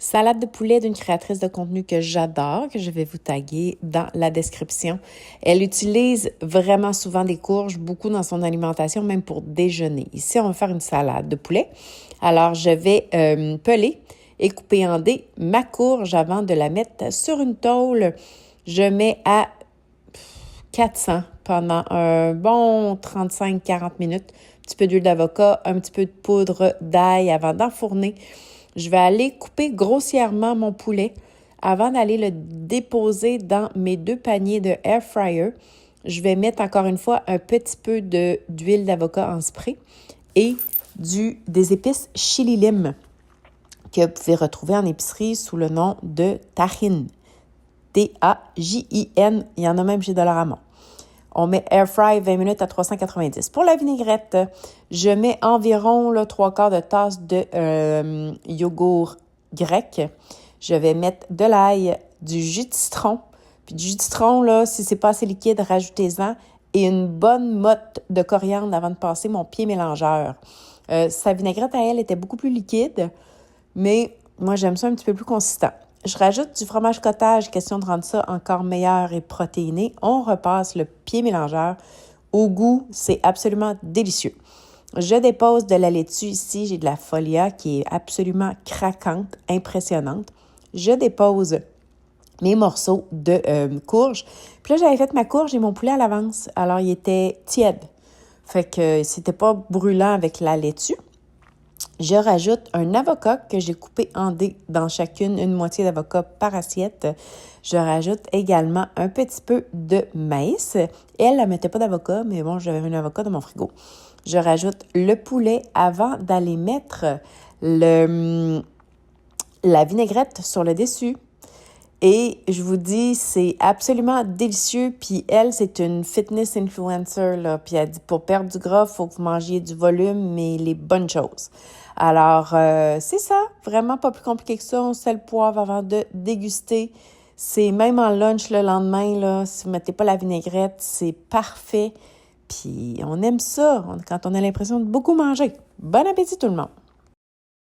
Salade de poulet d'une créatrice de contenu que j'adore, que je vais vous taguer dans la description. Elle utilise vraiment souvent des courges, beaucoup dans son alimentation, même pour déjeuner. Ici, on va faire une salade de poulet. Alors, je vais peler et couper en dés ma courge avant de la mettre sur une tôle. Je mets à 400 pendant un bon 35-40 minutes. Un petit peu d'huile d'avocat, un petit peu de poudre d'ail avant d'enfourner. Je vais aller couper grossièrement mon poulet avant d'aller le déposer dans mes 2 paniers de air fryer. Je vais mettre encore une fois un petit peu d'huile d'avocat en spray et des épices chili lime que vous pouvez retrouver en épicerie sous le nom de Tajin. Tajin. Il y en a même chez Dollarama. On met air fry 20 minutes à 390. Pour la vinaigrette, je mets environ 3/4 de tasse de yogourt grec. Je vais mettre de l'ail, du jus de citron. Puis du jus de citron, là, si c'est pas assez liquide, rajoutez-en. Et une bonne motte de coriandre avant de passer mon pied mélangeur. Sa vinaigrette à elle était beaucoup plus liquide, mais moi, j'aime ça un petit peu plus consistant. Je rajoute du fromage cottage, question de rendre ça encore meilleur et protéiné. On repasse le pied mélangeur. Au goût, c'est absolument délicieux. Je dépose de la laitue ici. J'ai de la folia qui est absolument craquante, impressionnante. Je dépose mes morceaux de courge. Puis là, j'avais fait ma courge et mon poulet à l'avance. Alors, il était tiède. Fait que c'était pas brûlant avec la laitue. Je rajoute un avocat que j'ai coupé en dés dans chacune, une moitié d'avocat par assiette. Je rajoute également un petit peu de maïs. Elle ne mettait pas d'avocat, mais bon, j'avais un avocat dans mon frigo. Je rajoute le poulet avant d'aller mettre la vinaigrette sur le dessus. Et je vous dis, c'est absolument délicieux. Puis elle, c'est une fitness influencer, là. Puis elle dit, pour perdre du gras, il faut que vous mangiez du volume, mais les bonnes choses. Alors, c'est ça. Vraiment pas plus compliqué que ça. On sait le poivre avant de déguster. C'est même en lunch le lendemain, là. Si vous mettez pas la vinaigrette, c'est parfait. Puis on aime ça quand on a l'impression de beaucoup manger. Bon appétit tout le monde!